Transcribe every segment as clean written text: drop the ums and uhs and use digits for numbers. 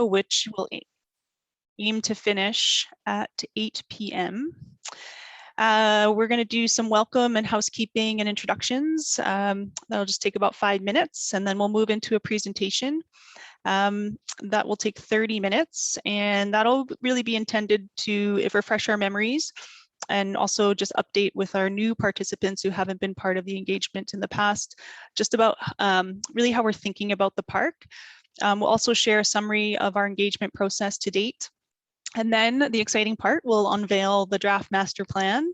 which will aim to finish at 8 p.m. We're going to do some welcome and housekeeping and introductions. That'll just take about 5 minutes, and then we'll move into a presentation. That will take 30 minutes, and that'll really be intended to refresh our memories and also just update with our new participants who haven't been part of the engagement in the past, just about really how we're thinking about the park. We'll also share a summary of our engagement process to date. And then the exciting part, we'll unveil the draft master plan.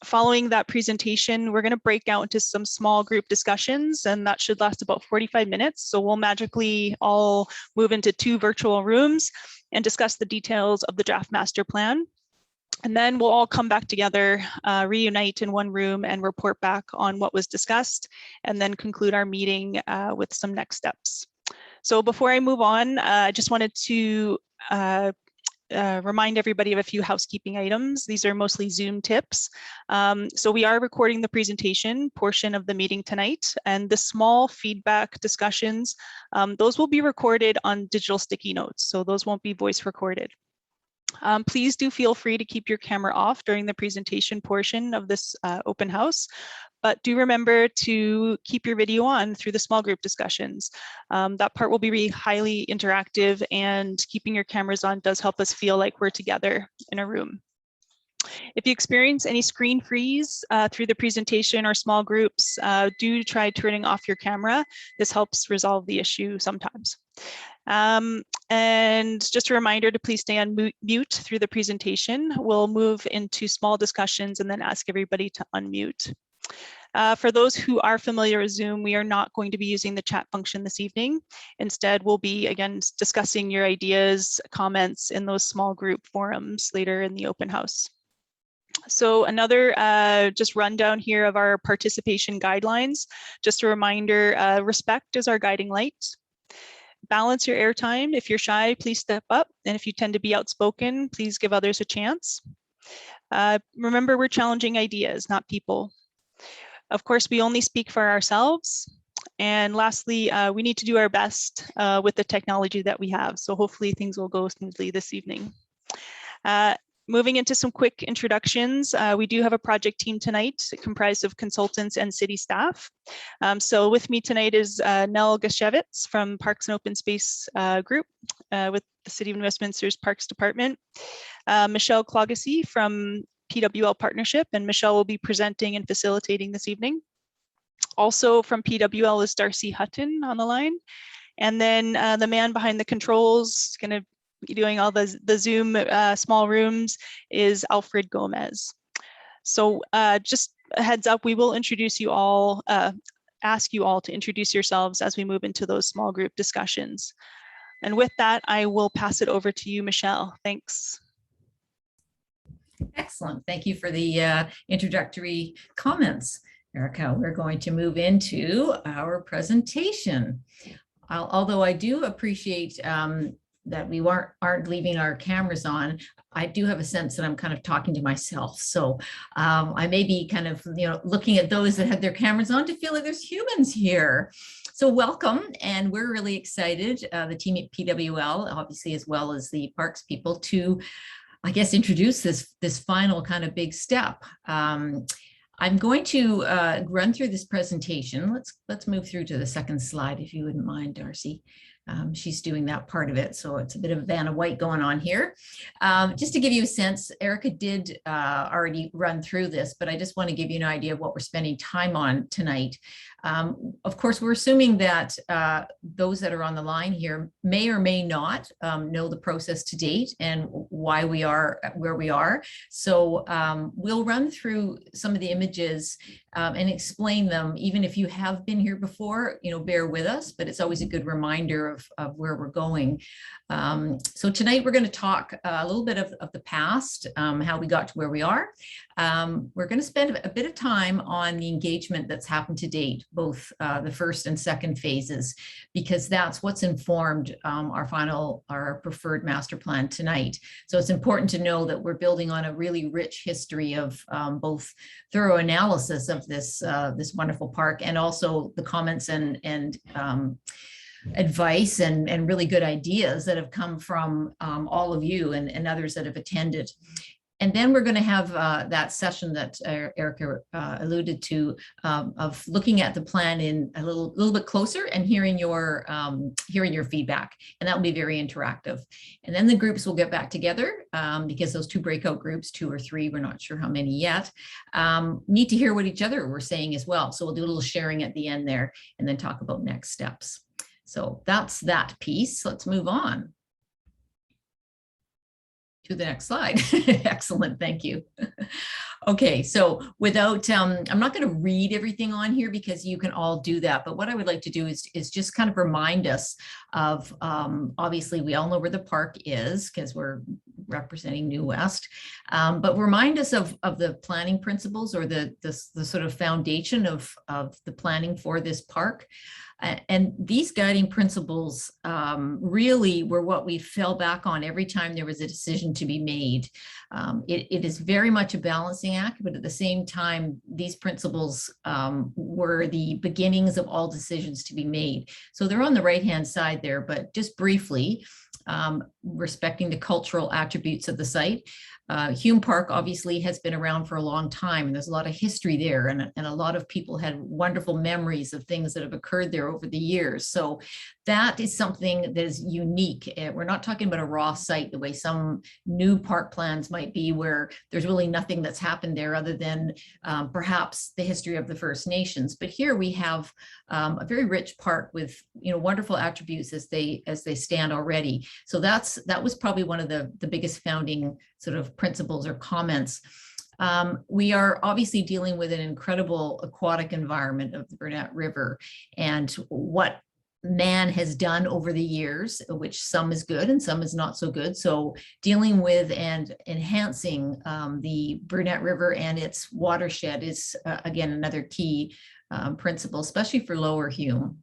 Following that presentation, we're going to break out into some small group discussions, and that should last about 45 minutes. So we'll magically all move into 2 virtual rooms and discuss the details of the draft master plan. And then we'll all come back together, reunite in one room and report back on what was discussed, and then conclude our meeting with some next steps. So before I move on, I just wanted to remind everybody of a few housekeeping items. These are mostly Zoom tips. So we are recording the presentation portion of the meeting tonight, and the small feedback discussions, those will be recorded on digital sticky notes, so those won't be voice recorded. Please do feel free to keep your camera off during the presentation portion of this open house, but do remember to keep your video on through the small group discussions. That part will be really highly interactive, and keeping your cameras on does help us feel like we're together in a room. If you experience any screen freeze through the presentation or small groups, do try turning off your camera. This helps resolve the issue sometimes. And just a reminder to please stay on mute through the presentation. We'll move into small discussions and then ask everybody to unmute. For those who are familiar with Zoom, we are not going to be using the chat function this evening. Instead, we'll be, again, discussing your ideas, comments in those small group forums later in the open house. So another just rundown here of our participation guidelines. Just a reminder, respect is our guiding light. Balance your airtime. If you're shy, please step up. And if you tend to be outspoken, please give others a chance. Remember, we're challenging ideas, not people. Of course, we only speak for ourselves. And lastly, we need to do our best with the technology that we have. So hopefully things will go smoothly this evening. Moving into some quick introductions, we do have a project team tonight comprised of consultants and city staff. So with me tonight is Nell Gashevitz from Parks and Open Space Group with the City of Westminster's Parks Department, Michelle Clogacy from PWL Partnership, and Michelle will be presenting and facilitating this evening. Also from PWL is Darcy Hutton on the line. And then the man behind the controls, going to doing all the Zoom small rooms, is Alfred Gomez. So just a heads up, we will introduce you all, ask you all to introduce yourselves as we move into those small group discussions. And with that, I will pass it over to you, Michelle. Thanks. Excellent. Thank you for the introductory comments, Erica. We're going to move into our presentation. Although I do appreciate that we aren't leaving our cameras on, I do have a sense that I'm kind of talking to myself. So I may be kind of, looking at those that have their cameras on to feel like there's humans here. So welcome, and we're really excited, the team at PWL, obviously, as well as the parks people, to, I guess, introduce this final kind of big step. I'm going to run through this presentation. Let's move through to the second slide, if you wouldn't mind, Darcy. She's doing that part of it, so it's a bit of Vanna White going on here. Just to give you a sense, Erica did already run through this, but I just want to give you an idea of what we're spending time on tonight. Of course, we're assuming that those that are on the line here may or may not know the process to date and why we are where we are. So we'll run through some of the images and explain them. Even if you have been here before, bear with us, but it's always a good reminder of where we're going. So tonight we're going to talk a little bit of the past, how we got to where we are. We're going to spend a bit of time on the engagement that's happened to date, both the first and second phases, because that's what's informed our preferred master plan tonight. So it's important to know that we're building on a really rich history of both thorough analysis of this wonderful park, and also the comments and advice and really good ideas that have come from all of you and others that have attended. And then we're going to have that session that Erica alluded to of looking at the plan in a little bit closer and hearing your feedback, and that will be very interactive. And then the groups will get back together because those 2 breakout groups, 2 or 3, we're not sure how many yet, need to hear what each other were saying as well. So we'll do a little sharing at the end there, and then talk about next steps. So that's that piece. Let's move on to the next slide. Excellent, thank you. Okay, so without, I'm not going to read everything on here because you can all do that, but what I would like to do is just kind of remind us of, obviously we all know where the park is because we're representing New West, but remind us of the planning principles or the sort of foundation of the planning for this park. And these guiding principles really were what we fell back on every time there was a decision to be made. It is very much a balancing act, but at the same time, these principles were the beginnings of all decisions to be made. So they're on the right-hand side there, but just briefly, respecting the cultural attributes of the site. Hume Park obviously has been around for a long time, and there's a lot of history there, and a lot of people had wonderful memories of things that have occurred there over the years. So that is something that is unique. We're not talking about a raw site the way some new park plans might be, where there's really nothing that's happened there other than perhaps the history of the First Nations. But here we have a very rich park with wonderful attributes as they stand already. So that was probably one of the biggest founding sort of principles or comments. We are obviously dealing with an incredible aquatic environment of the Burnett River, and what man has done over the years, which some is good and some is not so good. So dealing with and enhancing the Burnett River and its watershed is again another key principle, especially for Lower Hume.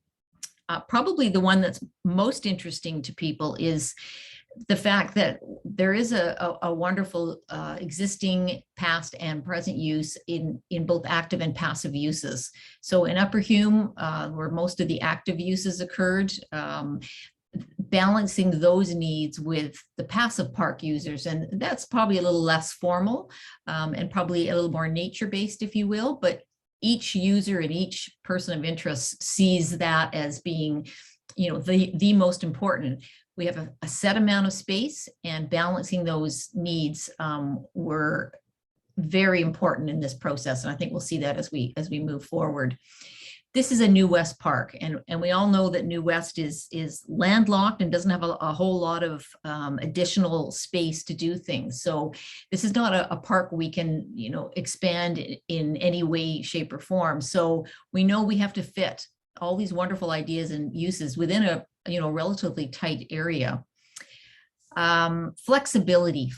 Probably the one that's most interesting to people is the fact that there is a wonderful existing past and present use in both active and passive uses. So in Upper Hume, where most of the active uses occurred, balancing those needs with the passive park users, and that's probably a little less formal and probably a little more nature-based, if you will, but each user and each person of interest sees that as being the most important. We have a set amount of space, and balancing those needs were very important in this process. And I think we'll see that as we move forward. This is a New West park, and we all know that New West is landlocked and doesn't have a whole lot of additional space to do things. So this is not a park we can expand in any way, shape, or form. So we know we have to fit all these wonderful ideas and uses within a relatively tight area. Flexibility,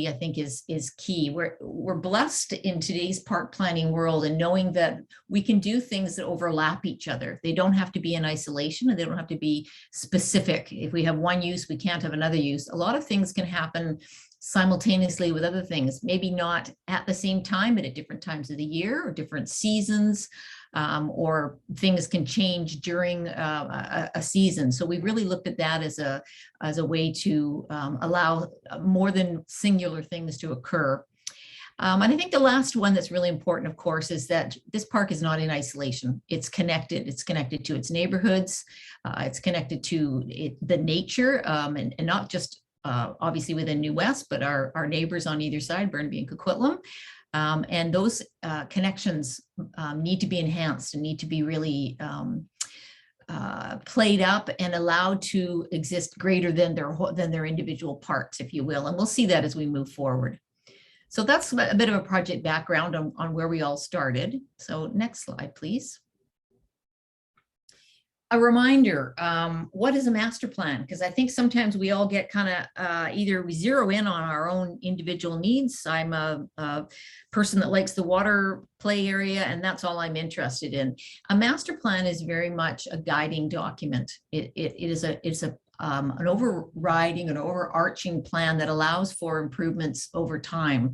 I think is key. We're blessed in today's park planning world and knowing that we can do things that overlap each other. They don't have to be in isolation, and they don't have to be specific. If we have one use, we can't have another use. A lot of things can happen simultaneously with other things, maybe not at the same time, but at different times of the year or different seasons. Or things can change during a season. So we really looked at that as a way to allow more than singular things to occur. And I think the last one that's really important, of course, is that this park is not in isolation. It's connected. It's connected to its neighborhoods. It's connected to the nature, and not just obviously within New West, but our neighbors on either side, Burnaby and Coquitlam. And those connections need to be enhanced and need to be really played up and allowed to exist greater than their individual parts, if you will. And we'll see that as we move forward. So that's a bit of a project background on where we all started. So next slide, please. A reminder, what is a master plan? Because I think sometimes we all get kind of either we zero in on our own individual needs. I'm a person that likes the water play area, and that's all I'm interested in. A master plan is very much a guiding document. It's an overriding, an overarching plan that allows for improvements over time.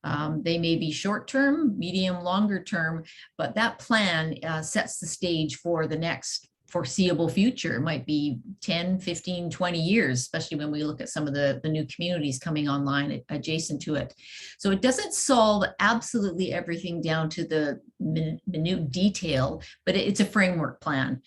They may be short-term, medium, longer term, but that plan sets the stage for the next foreseeable future. It might be 10, 15, 20 years, especially when we look at some of the new communities coming online adjacent to it. So it doesn't solve absolutely everything down to the minute detail, but it's a framework plan.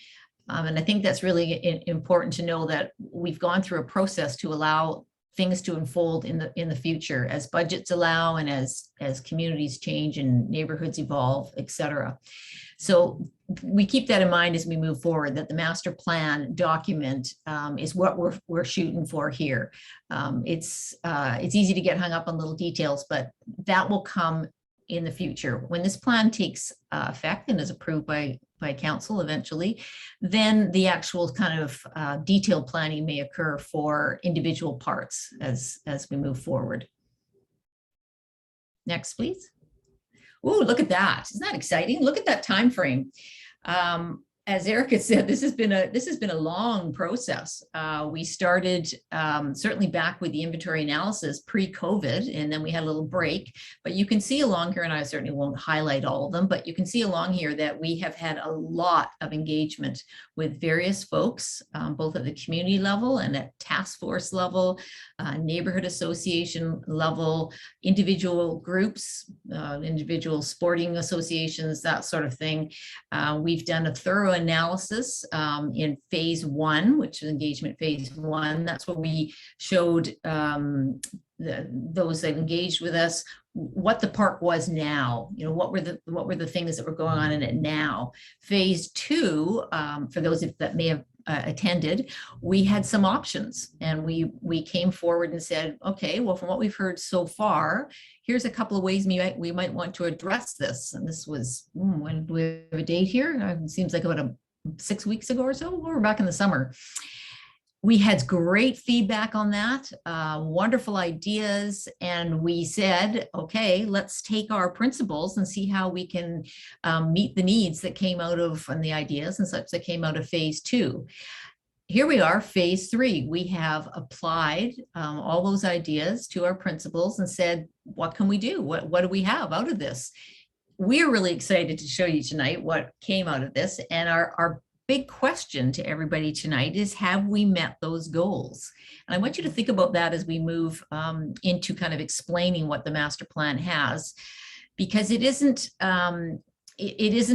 And I think that's really important to know, that we've gone through a process to allow things to unfold in the future as budgets allow, and as communities change and neighborhoods evolve, et cetera. So we keep that in mind as we move forward, that the master plan document is what we're shooting for here. It's easy to get hung up on little details, but that will come in the future. When this plan takes effect and is approved by council eventually, then the actual kind of detailed planning may occur for individual parts as we move forward. Next, please. Oh, look at that. Isn't that exciting? Look at that time frame. As Erica said, this has been a long process. We started certainly back with the inventory analysis pre-COVID, and then we had a little break. But you can see along here, and I certainly won't highlight all of them, but you can see along here that we have had a lot of engagement with various folks, both at the community level and at task force level, neighborhood association level, individual groups, individual sporting associations, that sort of thing. We've done a thorough analysis in phase 1, which is engagement phase 1. That's where we showed those that engaged with us what the park was now. You know, what were the things that were going on in it now. Phase 2, for those that may have attended, we had some options, and we came forward and said, okay, well, from what we've heard so far, here's a couple of ways we might want to address this. And this was, when do we have a date here? It seems like about 6 weeks ago or so. We're back in the summer. We had great feedback on that, wonderful ideas, and we said, okay, let's take our principles and see how we can meet the needs that came out of, and the ideas and such that came out of phase 2. Here we are, phase 3. We have applied all those ideas to our principles and said, what can we do? What do we have out of this? We're really excited to show you tonight what came out of this, and our big question to everybody tonight is, have we met those goals? And I want you to think about that as we move into kind of explaining what the master plan has, because it isn't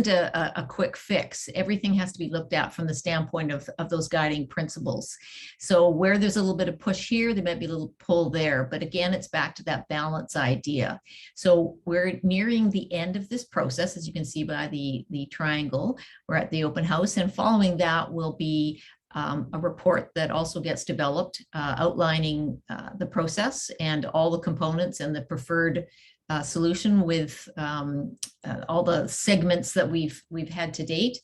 a quick fix. Everything has to be looked at from the standpoint of those guiding principles. So where there's a little bit of push here, there might be a little pull there, but again, it's back to that balance idea. So we're nearing the end of this process, as you can see by the triangle. We're at the open house, and following that will be a report that also gets developed outlining the process and all the components and the preferred solution with all the segments that we've had to date,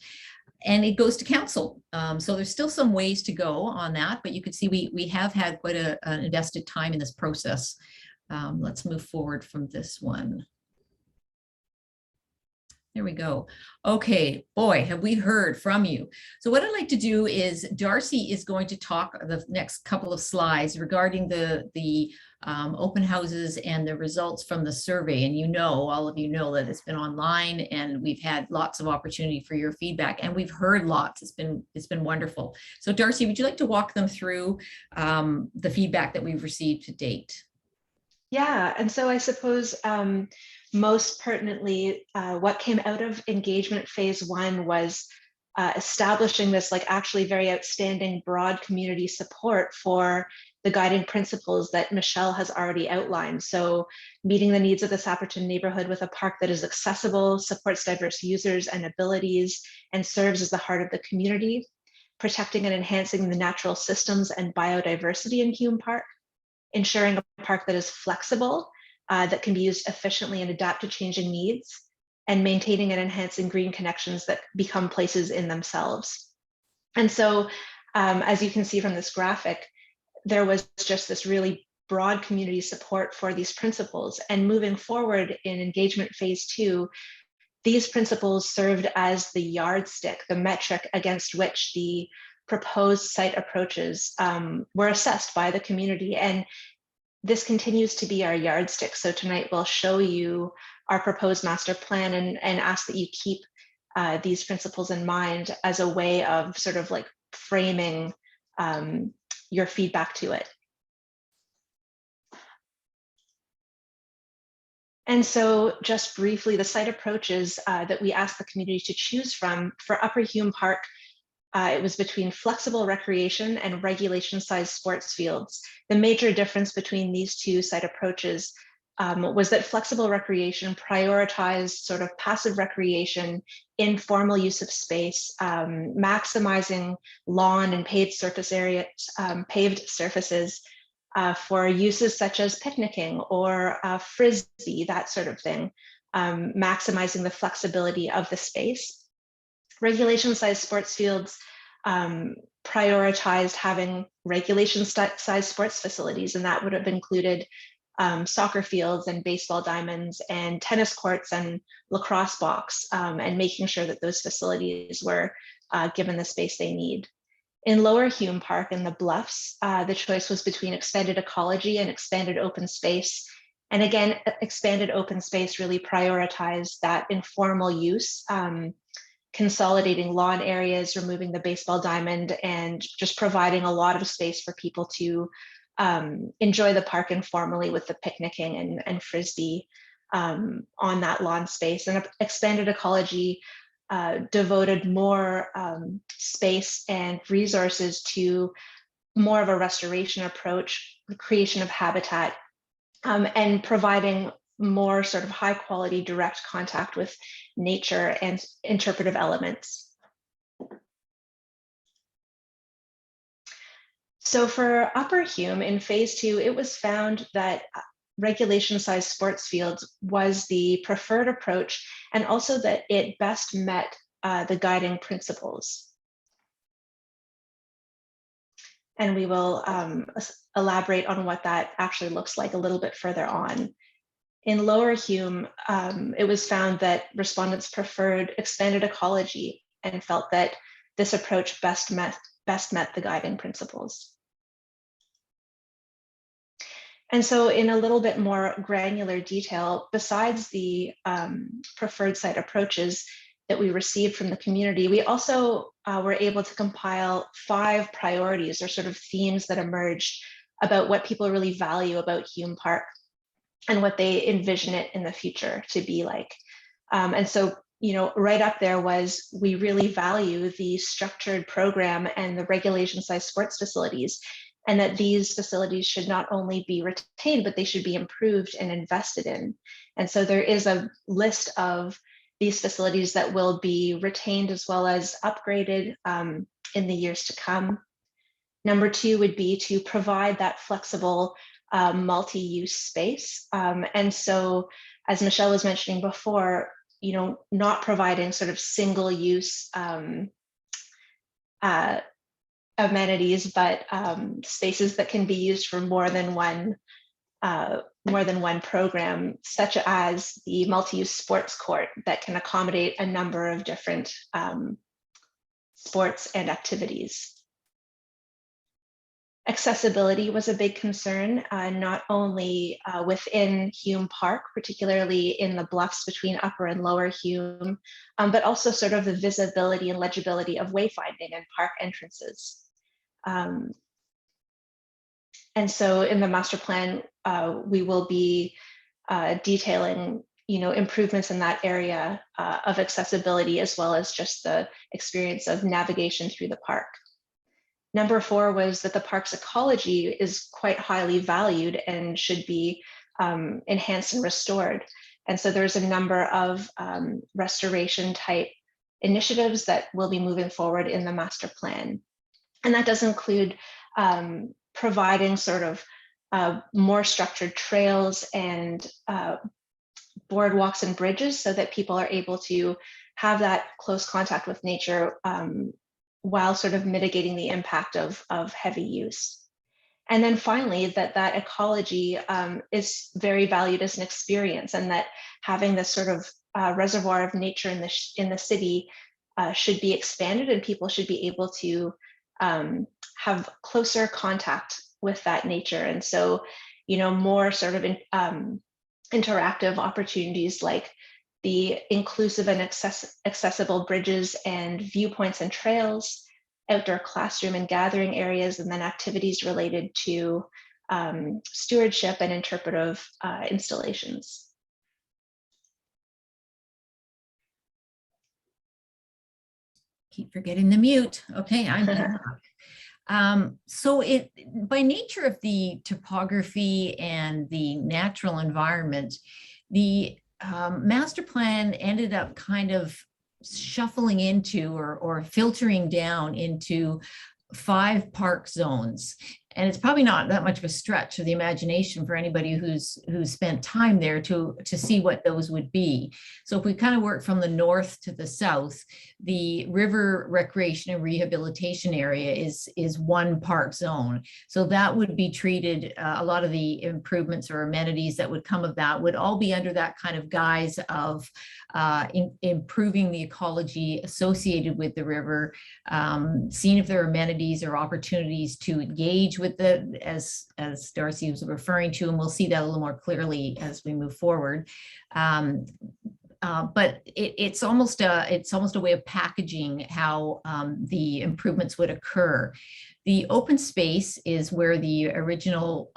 and it goes to council. So there's still some ways to go on that, but you can see we have had quite an invested time in this process. Let's move forward from this one. There we go. Okay, boy, have we heard from you. So what I'd like to do is, Darcy is going to talk the next couple of slides regarding the open houses and the results from the survey. And all of you know that it's been online, and we've had lots of opportunity for your feedback, and we've heard lots. It's been wonderful. So Darcy, would you like to walk them through the feedback that we've received to date? Yeah, and so I suppose most pertinently, what came out of engagement phase 1 was establishing this actually very outstanding broad community support for the guiding principles that Michelle has already outlined. So meeting the needs of the Sapperton neighborhood with a park that is accessible, supports diverse users and abilities, and serves as the heart of the community, protecting and enhancing the natural systems and biodiversity in Hume Park, ensuring a park that is flexible, that can be used efficiently and adapt to changing needs, and maintaining and enhancing green connections that become places in themselves. And so, as you can see from this graphic, there was just this really broad community support for these principles. And moving forward in engagement phase 2, these principles served as the yardstick, the metric against which the proposed site approaches were assessed by the community. And this continues to be our yardstick. So tonight we'll show you our proposed master plan and ask that you keep these principles in mind as a way of sort of like framing your feedback to it. And so just briefly, the site approaches that we asked the community to choose from for Upper Hume Park, it was between flexible recreation and regulation-sized sports fields. The major difference between these two site approaches was that flexible recreation prioritized sort of passive recreation, informal use of space, maximizing lawn and paved surface areas, paved surfaces, for uses such as picnicking or frisbee, that sort of thing, maximizing the flexibility of the space. Regulation-sized sports fields prioritized having regulation-sized sports facilities, and that would have included soccer fields and baseball diamonds and tennis courts and lacrosse box, and making sure that those facilities were given the space they need. In Lower Hume Park in the Bluffs, the choice was between expanded ecology and expanded open space. And again, expanded open space really prioritized that informal use, consolidating lawn areas, removing the baseball diamond, and just providing a lot of space for people to enjoy the park informally with the picnicking and frisbee on that lawn space. And expanded ecology devoted more space and resources to more of a restoration approach, the creation of habitat, and providing more sort of high quality direct contact with nature and interpretive elements. So for Upper Hume in phase 2, it was found that regulation-sized sports fields was the preferred approach, and also that it best met the guiding principles. And we will elaborate on what that actually looks like a little bit further on. In Lower Hume, it was found that respondents preferred expanded ecology and felt that this approach best met the guiding principles. And so in a little bit more granular detail, besides the preferred site approaches that we received from the community, we also were able to compile 5 priorities or sort of themes that emerged about what people really value about Hume Park and what they envision it in the future to be like. And so, you know, right up there was, we really value the structured program and the regulation-sized sports facilities, and that these facilities should not only be retained, but they should be improved and invested in. And so there is a list of these facilities that will be retained as well as upgraded in the years to come. Number 2 would be to provide that flexible multi-use space. And so, as Michelle was mentioning before, you know, not providing sort of single-use amenities, but spaces that can be used for more than one program, such as the multi-use sports court that can accommodate a number of different sports and activities. Accessibility was a big concern, not only within Hume Park, particularly in the bluffs between Upper and Lower Hume, but also sort of the visibility and legibility of wayfinding and park entrances. And so in the master plan, we will be detailing, you know, improvements in that area of accessibility, as well as just the experience of navigation through the park. Number 4 was that the park's ecology is quite highly valued and should be enhanced and restored. And so there's a number of restoration type initiatives that will be moving forward in the master plan. And that does include providing sort of more structured trails and boardwalks and bridges so that people are able to have that close contact with nature while sort of mitigating the impact of heavy use. And then finally, that ecology is very valued as an experience, and that having this sort of reservoir of nature in the city should be expanded, and people should be able to have closer contact with that nature. And so, you know, more sort of interactive opportunities like the inclusive and accessible bridges and viewpoints and trails, outdoor classroom and gathering areas, and then activities related to stewardship and interpretive installations. Keep forgetting the mute. Okay, I'm back. So it, by nature of the topography and the natural environment, the master plan ended up kind of shuffling into or filtering down into 5 park zones. And it's probably not that much of a stretch of the imagination for anybody who's spent time there to see what those would be. So if we kind of work from the north to the south, the river recreation and rehabilitation area is 1 park zone. So that would be treated, a lot of the improvements or amenities that would come of that would all be under that kind of guise of improving the ecology associated with the river, seeing if there are amenities or opportunities to engage with the, as Darcy was referring to, and we'll see that a little more clearly as we move forward. But it's almost a way of packaging how the improvements would occur. The open space is where the original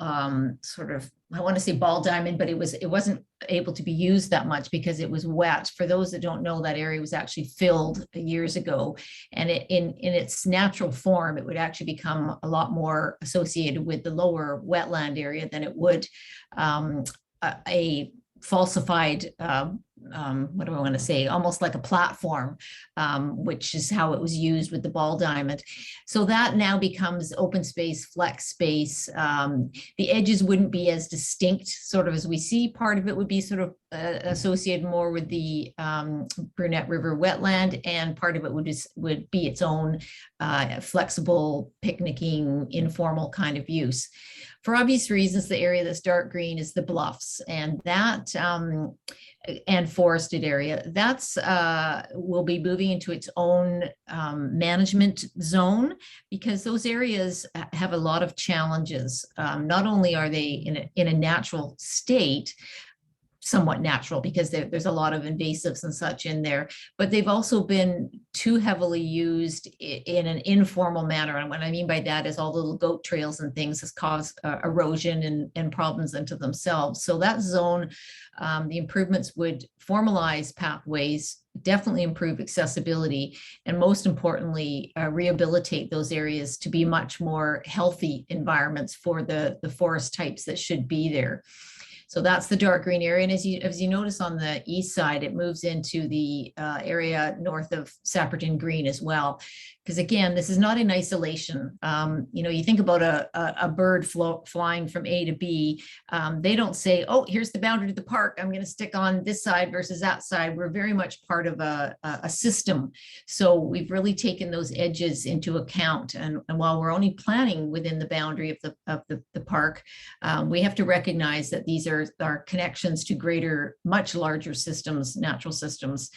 sort of, I want to say ball diamond, but it wasn't able to be used that much because it was wet. For those that don't know, that area was actually filled years ago, and in its natural form, it would actually become a lot more associated with the lower wetland area than it would a falsified, what do I want to say, almost like a platform, which is how it was used with the ball diamond. So that now becomes open space, flex space. The edges wouldn't be as distinct sort of as we see. Part of it would be sort of associated more with the Brunette River wetland, and part of it would be its own flexible picnicking, informal kind of use. For obvious reasons, the area that's dark green is the bluffs, and that and forested area. That's will be moving into its own management zone, because those areas have a lot of challenges. Not only are they in a natural state, somewhat natural because there's a lot of invasives and such in there, but they've also been too heavily used in an informal manner. And what I mean by that is all the little goat trails and things has caused erosion and problems into themselves. So that zone, the improvements would formalize pathways, definitely improve accessibility, and most importantly, rehabilitate those areas to be much more healthy environments for the forest types that should be there. So that's the dark green area. And as you notice on the east side, it moves into the area north of Sapperton Green as well. Because again, this is not in isolation. You know, you think about a bird flying from A to B. They don't say, oh, here's the boundary to the park, I'm going to stick on this side versus that side. We're very much part of a system. So we've really taken those edges into account. And while we're only planning within the boundary of the park, we have to recognize that these are connections to greater, much larger systems, natural systems.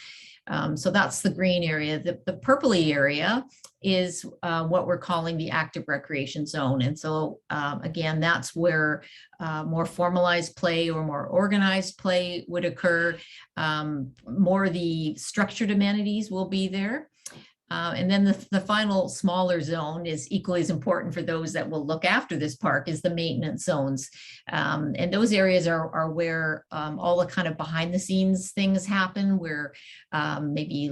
So that's the green area. The purpley area is what we're calling the active recreation zone. And so again, that's where more formalized play or more organized play would occur. More of the structured amenities will be there. And then the final smaller zone is equally as important for those that will look after this park, is the maintenance zones. And those areas are where all the kind of behind the scenes things happen, where maybe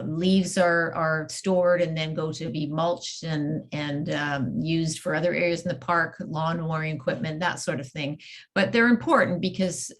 leaves are stored and then go to be mulched and used for other areas in the park, lawn mowing equipment, that sort of thing. But they're important because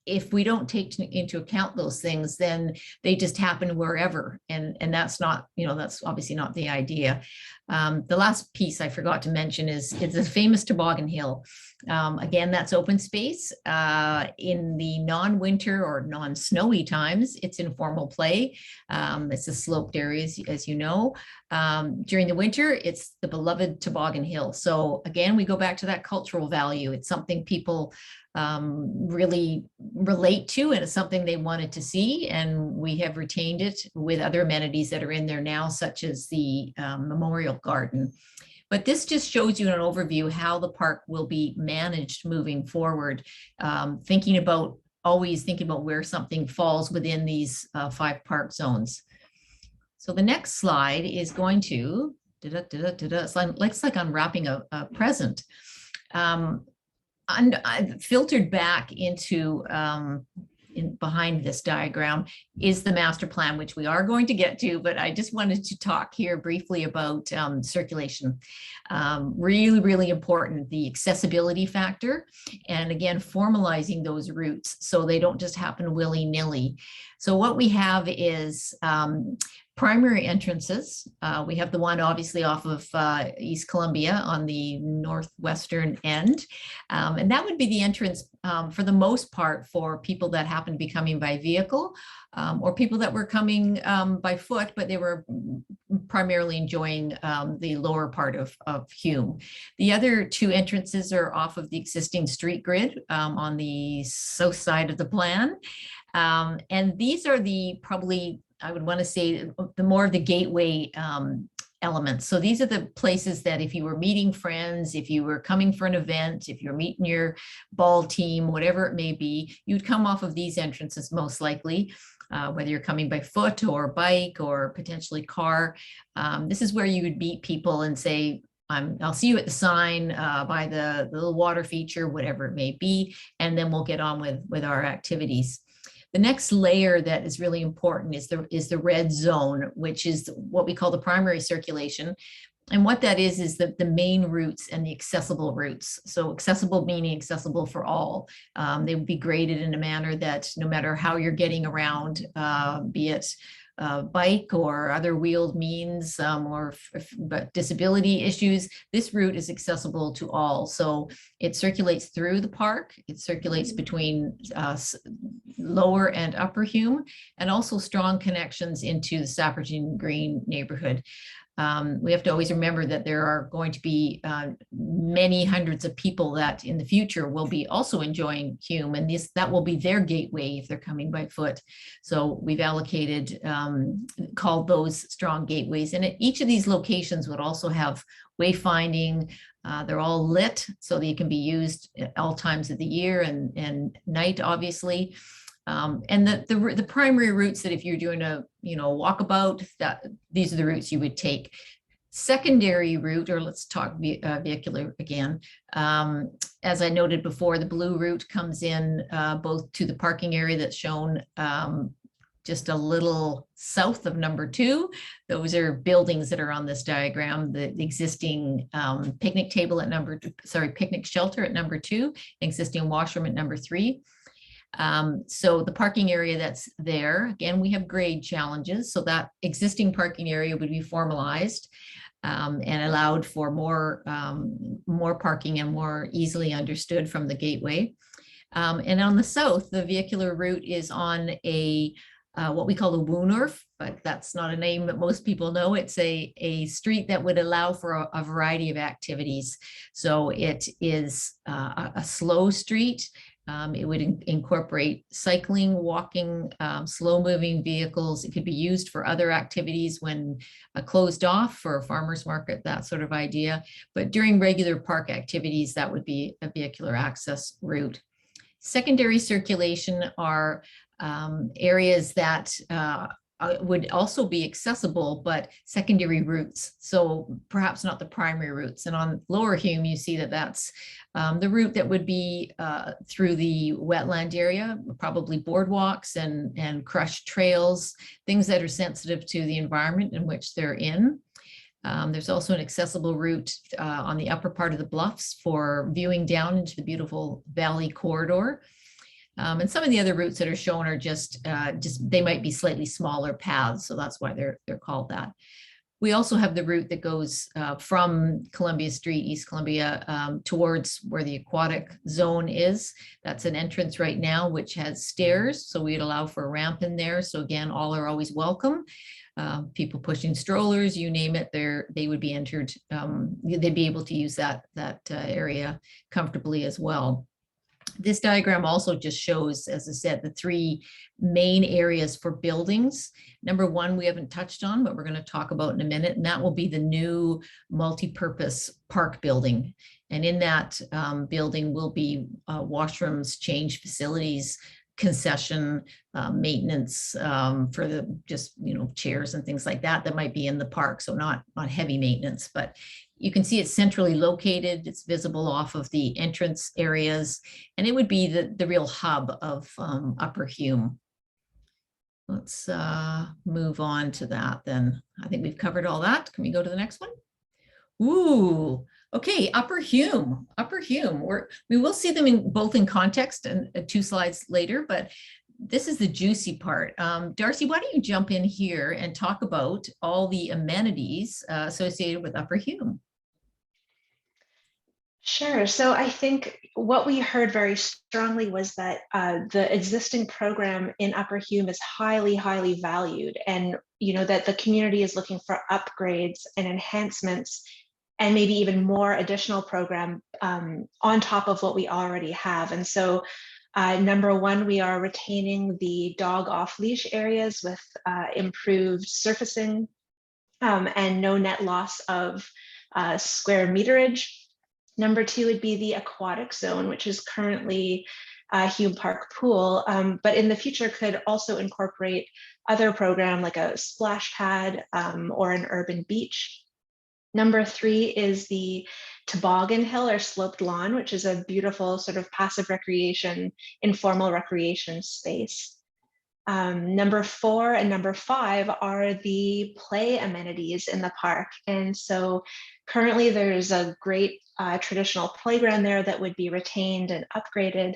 if we don't take into account those things, then they just happen wherever. And that's not, you know, that's obviously not the idea. The last piece I forgot to mention is the famous Toboggan Hill. Again, that's open space. In the non-winter or non-snowy times, it's informal play. It's a sloped area, as you know. During the winter, it's the beloved Toboggan Hill. So again, we go back to that cultural value. It's something people really relate to, and it's something they wanted to see, and we have retained it with other amenities that are in there now, such as the memorial garden. But this just shows you an overview how the park will be managed moving forward, thinking about always thinking about where something falls within these 5 park zones. So the next slide is going to, it's like unwrapping a present. I've filtered back into behind this diagram is the master plan, which we are going to get to, but I just wanted to talk here briefly about circulation. Really, really important, the accessibility factor, and again, formalizing those routes so they don't just happen willy-nilly. So what we have is primary entrances. We have the one obviously off of East Columbia on the northwestern end. And that would be the entrance for the most part for people that happen to be coming by vehicle or people that were coming by foot, but they were primarily enjoying the lower part of Hume. The other 2 entrances are off of the existing street grid on the south side of the plan. And these are the probably, I would want to say, the more of the gateway elements. So these are the places that if you were meeting friends, if you were coming for an event, if you're meeting your ball team, whatever it may be, you'd come off of these entrances most likely, whether you're coming by foot or bike or potentially car. This is where you would meet people and say, I'll see you at the sign by the little water feature, whatever it may be, and then we'll get on with our activities. The next layer that is really important is the red zone, which is what we call the primary circulation. And what that is the main routes and the accessible routes. So accessible meaning accessible for all. They would be graded in a manner that no matter how you're getting around, be it bike or other wheeled means but disability issues, this route is accessible to all. So it circulates through the park, it circulates between lower and upper Hume, and also strong connections into the Sapperton Green neighborhood. We have to always remember that there are going to be many hundreds of people that in the future will be also enjoying Hume, and that will be their gateway if they're coming by foot. So we've allocated, called those strong gateways. And at each of these locations would also have wayfinding. They're all lit so that you can be used at all times of the year and night, obviously. And the primary routes that if you're doing a walkabout, these are the routes you would take. Secondary route, or let's talk vehicular again. As I noted before, the blue route comes in both to the parking area that's shown just a little south of number 2. Those are buildings that are on this diagram. The existing picnic table at picnic shelter at number 2, existing washroom at number 3. So the parking area that's there, again, we have grade challenges. So that existing parking area would be formalized and allowed for more parking and more easily understood from the gateway. And on the south, the vehicular route is on what we call the Woonurf, but that's not a name that most people know. It's a street that would allow for a variety of activities. So it is a slow street. It would incorporate cycling, walking, slow-moving vehicles. It could be used for other activities when closed off for a farmer's market, that sort of idea. But during regular park activities, that would be a vehicular access route. Secondary circulation are areas that would also be accessible, but secondary routes. So perhaps not the primary routes. And on Lower Hume, you see that that's the route that would be through the wetland area, probably boardwalks and crushed trails, things that are sensitive to the environment in which they're in. There's also an accessible route on the upper part of the bluffs for viewing down into the beautiful valley corridor. And some of the other routes that are shown are just they might be slightly smaller paths, so that's why they're called that. We also have the route that goes from Columbia Street, East Columbia, towards where the Aquatic Zone is. That's an entrance right now, which has stairs, so we'd allow for a ramp in there. So again, all are always welcome. People pushing strollers, you name it, they would be entered. They'd be able to use that area comfortably as well. This diagram also just shows, as I said, the 3 main areas for buildings. Number 1, we haven't touched on, but we're going to talk about in a minute, and that will be the new multi-purpose park building. And in that building will be washrooms, change facilities, concession maintenance for the just, chairs and things like that that might be in the park. So not heavy maintenance, but you can see it's centrally located. It's visible off of the entrance areas, and it would be the real hub of Upper Hume. Let's move on to that then. I think we've covered all that. Can we go to the next one? Ooh, okay, Upper Hume. We will see them both in context and 2 slides later, but this is the juicy part. Darcy, why don't you jump in here and talk about all the amenities associated with Upper Hume? Sure. So I think what we heard very strongly was that the existing program in Upper Hume is highly, highly valued, and that the community is looking for upgrades and enhancements, and maybe even more additional program on top of what we already have. And so, number one, we are retaining the dog off-leash areas with improved surfacing and no net loss of square meterage. Number two would be the Aquatic Zone, which is currently Hume Park pool, but in the future could also incorporate other program like a splash pad or an urban beach. Number three is the Toboggan Hill or sloped lawn, which is a beautiful sort of passive recreation, informal recreation space. Number four and number five are the play amenities in the park. And so currently there's a great traditional playground there that would be retained and upgraded.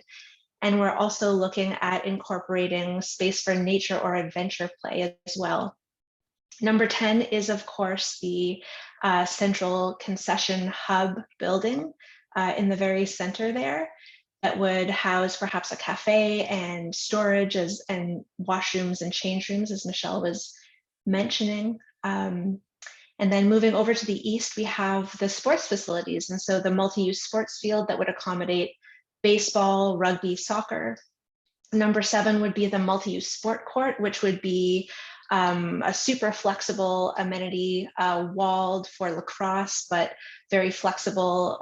And we're also looking at incorporating space for nature or adventure play as well. Number 10 is, of course, the central concession hub building in the very center there that would house perhaps a cafe and storage and washrooms and change rooms, as Michelle was mentioning. And then moving over to the east, we have the sports facilities. And so the multi-use sports field that would accommodate baseball, rugby, soccer. Number 7 would be the multi-use sport court, which would be a super flexible amenity, walled for lacrosse, but very flexible.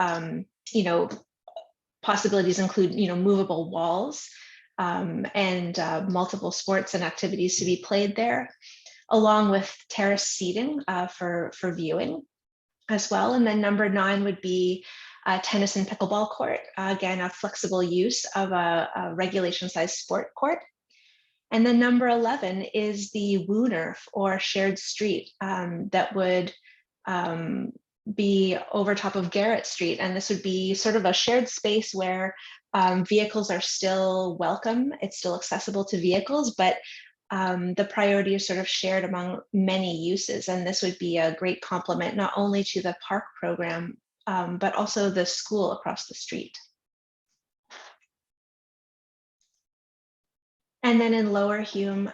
Possibilities include, movable walls and multiple sports and activities to be played there, along with terrace seating for viewing as well. And then number 9 would be tennis and pickleball court. Again, a flexible use of a regulation size sport court. And then number 11 is the Wooner or shared street that would be over top of Garrett Street. And this would be sort of a shared space where vehicles are still welcome. It's still accessible to vehicles, but the priority is sort of shared among many uses. And this would be a great complement, not only to the park program, but also the school across the street. And then in Lower Hume,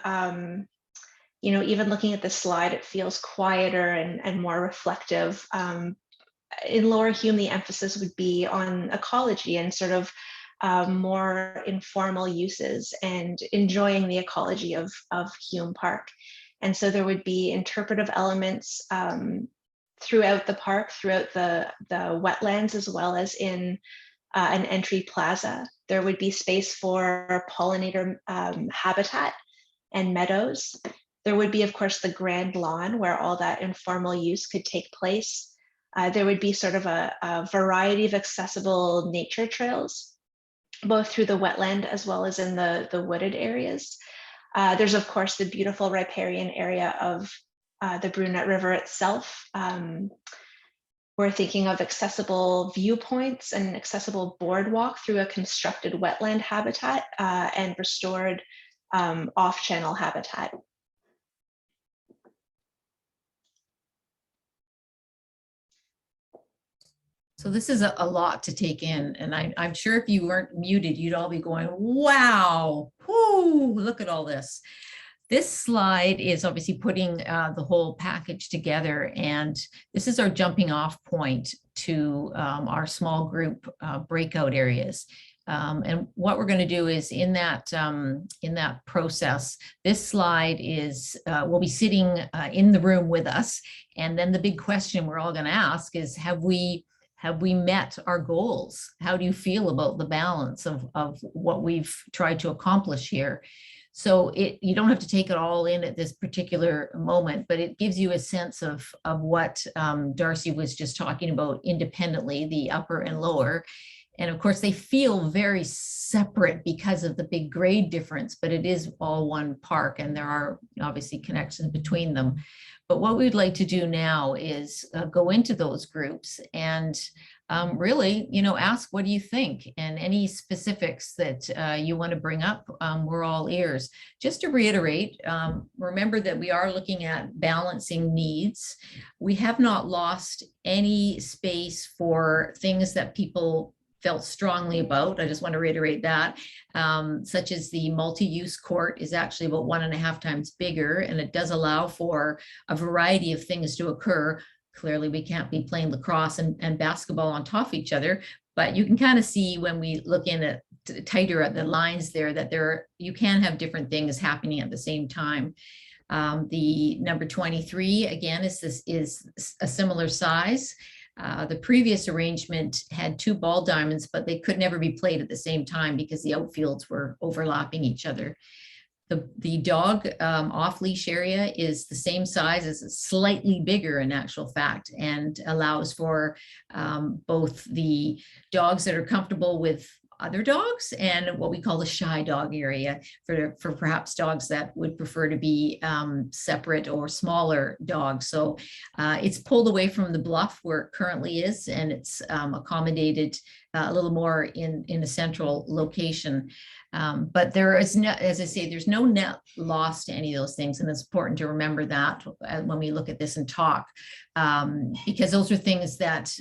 even looking at the slide, it feels quieter and more reflective. In Lower Hume, the emphasis would be on ecology and sort of more informal uses and enjoying the ecology of Hume Park. And so there would be interpretive elements throughout the park, throughout the wetlands, as well as in an entry plaza. There would be space for pollinator habitat and meadows. There would be, of course, the grand lawn where all that informal use could take place. There would be sort of a variety of accessible nature trails, both through the wetland as well as in the wooded areas. There's, of course, the beautiful riparian area of the Brunette River itself. We're thinking of accessible viewpoints and accessible boardwalk through a constructed wetland habitat and restored off-channel habitat. So this is a lot to take in, and I'm sure if you weren't muted, you'd all be going, wow, whoo, look at all this. This slide is obviously putting the whole package together, and this is our jumping off point to our small group breakout areas. And what we're going to do is in that process, this slide is will be sitting in the room with us, and then the big question we're all going to ask is, have we have we met our goals? How do you feel about the balance of what we've tried to accomplish here? So you don't have to take it all in at this particular moment, but it gives you a sense of what Darcy was just talking about independently, the upper and lower. And of course, they feel very separate because of the big grade difference, but it is all one park, and there are obviously connections between them. But what we'd like to do now is go into those groups and really, ask, what do you think? And any specifics that you want to bring up, we're all ears. Just to reiterate, remember that we are looking at balancing needs. We have not lost any space for things that people felt strongly about. I just want to reiterate that, such as the multi-use court is actually about 1.5 times bigger, and it does allow for a variety of things to occur. Clearly, we can't be playing lacrosse and basketball on top of each other, but you can kind of see when we look in at tighter at the lines there that you can have different things happening at the same time. The number 23 again is a similar size. The previous arrangement had 2 ball diamonds, but they could never be played at the same time because the outfields were overlapping each other. The dog off-leash area is the same size, as slightly bigger in actual fact, and allows for both the dogs that are comfortable with other dogs and what we call the shy dog area for perhaps dogs that would prefer to be separate or smaller dogs. So it's pulled away from the bluff where it currently is, and it's accommodated a little more in a central location. But there is no, as I say, there's no net loss to any of those things. And it's important to remember that when we look at this and talk, because those are things that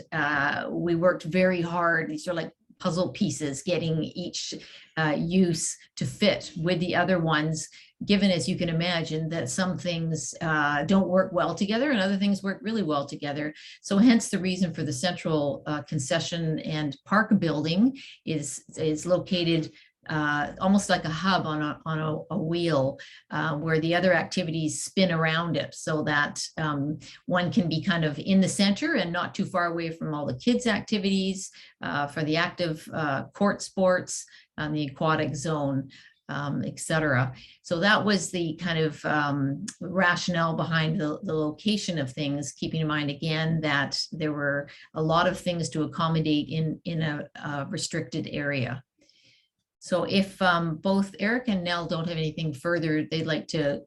we worked very hard. These are like puzzle pieces, getting each use to fit with the other ones, given, as you can imagine, that some things don't work well together and other things work really well together. So hence the reason for the central concession and park building is located almost like a hub on a wheel, where the other activities spin around it, so that one can be kind of in the center and not too far away from all the kids' activities for the active court sports and the aquatic zone, etc. So that was the kind of rationale behind the location of things, keeping in mind again that there were a lot of things to accommodate in a restricted area. So if both Eric and Nell don't have anything further they'd like to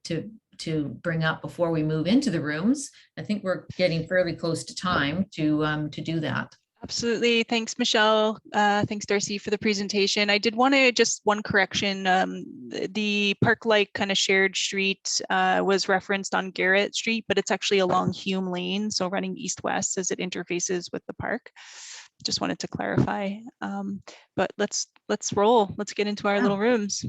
bring up before we move into the rooms, I think we're getting fairly close to time to do that. Absolutely. Thanks, Michelle. Thanks, Darcy, for the presentation. I did want to just one correction. The park-like kind of shared street was referenced on Garrett Street, but it's actually along Hume Lane, so running east-west as it interfaces with the park. Just wanted to clarify. But let's roll. Let's get into our little rooms.